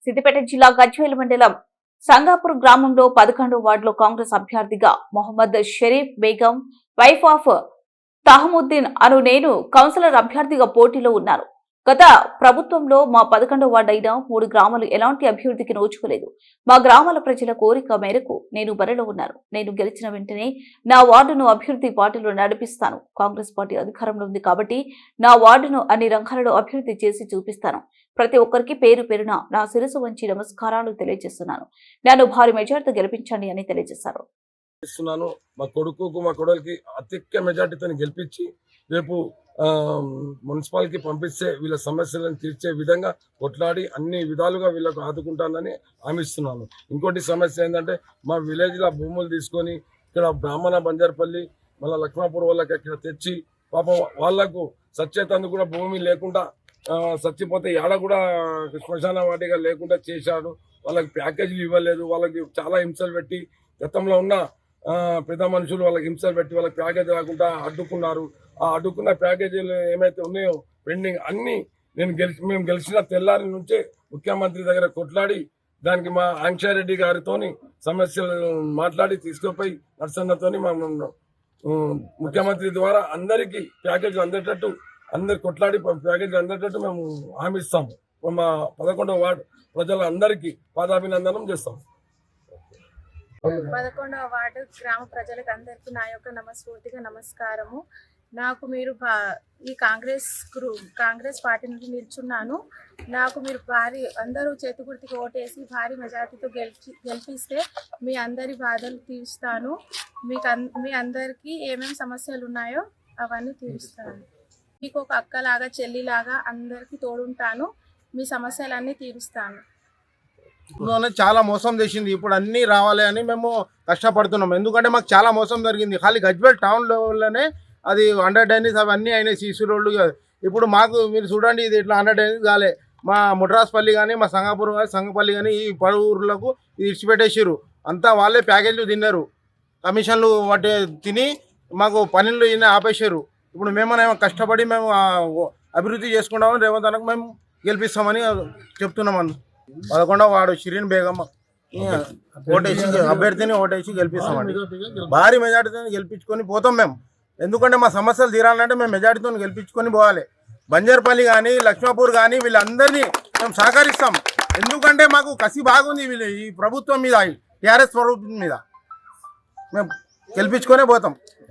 సిద్దిపేట జిల్లా గజ్వేల్ మండలం సంగాపూర్ గ్రామంలో 11వ వార్డులో కాంగ్రెస్ అభ్యర్థిగా మొహమ్మద్ షరీఫ్ బేగం వైఫ్ ఆఫ్ తహముద్దీన్ అను నేను కౌన్సిలర్ అభ్యర్థిగా పోటీలో ఉన్నారు. గత ప్రభుత్వంలో మా 11వ వార్డు అయిన 3 గ్రామాలు ఎలాంటి అభివృద్ధికి నోచుకోలేదు. మా గ్రామాల ప్రజల కోరిక మేరకు నేను బరిలో ఉన్నాను. నేను గెలిచిన వెంటనే నా వార్డును అభివృద్ధి పార్టీలో నడిపిస్తాను. కాంగ్రెస్ పార్టీ అధికారంలో ఉంది కాబట్టి నా వార్డును అన్ని రంగాలలో అభివృద్ధి చేసి చూపిస్తాను. ప్రతి ఒక్కరికి పేరు పేరున నా శిరసు వంచి నమస్కారాలు తెలియజేస్తున్నాను. నన్ను భారీ మెజార్టీతో గెలిపించండి అని తెలియజేశారు. మా కొడుకుకు మా కొడలికి అత్యధిక మెజార్టీతో గెలిపించి రేపు మున్సిపాలిటీకి పంపిస్తే వీళ్ళ సమస్యలను తీర్చే విధంగా కొట్లాడి అన్ని విధాలుగా వీళ్ళకు ఆదుకుంటానని హామీస్తున్నాను. ఇంకోటి సమస్య ఏంటంటే మా విలేజ్లో భూములు తీసుకొని ఇక్కడ బ్రాహ్మణ బంజార్పల్లి మళ్ళీ లక్ష్మాపూర్ వాళ్ళకి ఇక్కడ తెచ్చి పాపం వాళ్లకు సచ్చేతందుకు కూడా భూమి లేకుండా చచ్చిపోతే ఏడ కూడా శ్మశాన వాటిగా లేకుండా చేశాడు. వాళ్ళకి ప్యాకేజీలు ఇవ్వలేదు. వాళ్ళకి చాలా హింసలు పెట్టి గతంలో ఉన్న పెద్ద మనుషులు వాళ్ళకి హింసలు పెట్టి వాళ్ళకి ప్యాకేజీ రాకుండా అడ్డుకున్నారు. ఆ అడ్డుకున్న ప్యాకేజీలు ఏమైతే ఉన్నాయో పెండింగ్ అన్నీ మేము గెలిచిన తెల్లారి నుంచే ముఖ్యమంత్రి దగ్గర కొట్లాడి దానికి మా ఆంక్షారెడ్డి గారితో సమస్యలు మాట్లాడి తీసుకుపోయి నర్సన్నతోని మా ముఖ్యమంత్రి ద్వారా అందరికీ ప్యాకేజీలు అందేటట్టు అందరు కొట్లాడి ప్యాకేజీలు అందేటట్టు మేము హామీ ఇస్తాము. మా 11వ వార్డు ప్రజలందరికీ పాదాభినందనం చేస్తాం. 11వ వార్డు గ్రామ ప్రజలకు అందరికీ నా యొక్క మనస్ఫూర్తిగా నమస్కారము. నాకు మీరు ఈ కాంగ్రెస్ పార్టీ నుండి నిల్చున్నాను. నాకు మీరు అందరూ చేతి గుర్తుకి ఓటేసి భారీ మెజార్టీతో గెలిపిస్తే మీ అందరి బాధలు తీరుస్తాను. మీ అందరికీ ఏమేమి సమస్యలు ఉన్నాయో అవన్నీ తీరుస్తాను. మీకు ఒక అక్కలాగా చెల్లిలాగా అందరికీ తోడుంటాను. మీ సమస్యలన్నీ తీరుస్తాను. చాలా మోసం చేసింది. ఇప్పుడు అన్నీ రావాలి అని మేము కష్టపడుతున్నాం. ఎందుకంటే మాకు చాలా మోసం జరిగింది. ఖాళీ గజ్వేల్ టౌన్ లెవెల్లోనే అది 100 డ్రైనేజ్ అవన్నీ అయినాయి. సీసీ రోడ్లు ఇప్పుడు మాకు మీరు చూడండి, ఇది ఇట్లా 100 డ్రైనేజ్ కాలే. మా ముట్రాస్పల్లి కానీ మా సంగాపూర్ కానీ సంగపల్లి కానీ ఈ 10 ఊర్లకు ఇది ఇడిచిపెట్టేసారు. అంతా వాళ్ళే ప్యాకేజీలు తిన్నారు. కమిషన్లు వాటి తిని మాకు పనులు ఆపేశారు. ఇప్పుడు మేమనేమో కష్టపడి మేము అభివృద్ధి చేసుకుంటామని రేవంత్ అన్నకు మేము గెలిపిస్తామని చెప్తున్నాం. 11వ వార్డు షిరీన్ బేగం ఓటేసి అభ్యర్థిని ఓటేసి గెలిపిస్తామండి. భారీ మెజార్టీతో గెలిపించుకొని పోతాం మేము. ఎందుకంటే మా సమస్యలు తీరాలంటే మేము మెజార్టీతో గెలిపించుకొని పోవాలి. బంజార్పల్లి కానీ లక్ష్మాపూర్ కానీ వీళ్ళందరినీ మేము సహకరిస్తాం. ఎందుకంటే మాకు కసి బాగుంది ఈ ప్రభుత్వం మీద, టీఆర్ఎస్ ప్రభుత్వం మీద. మేము గెలిపించుకొనే పోతాం.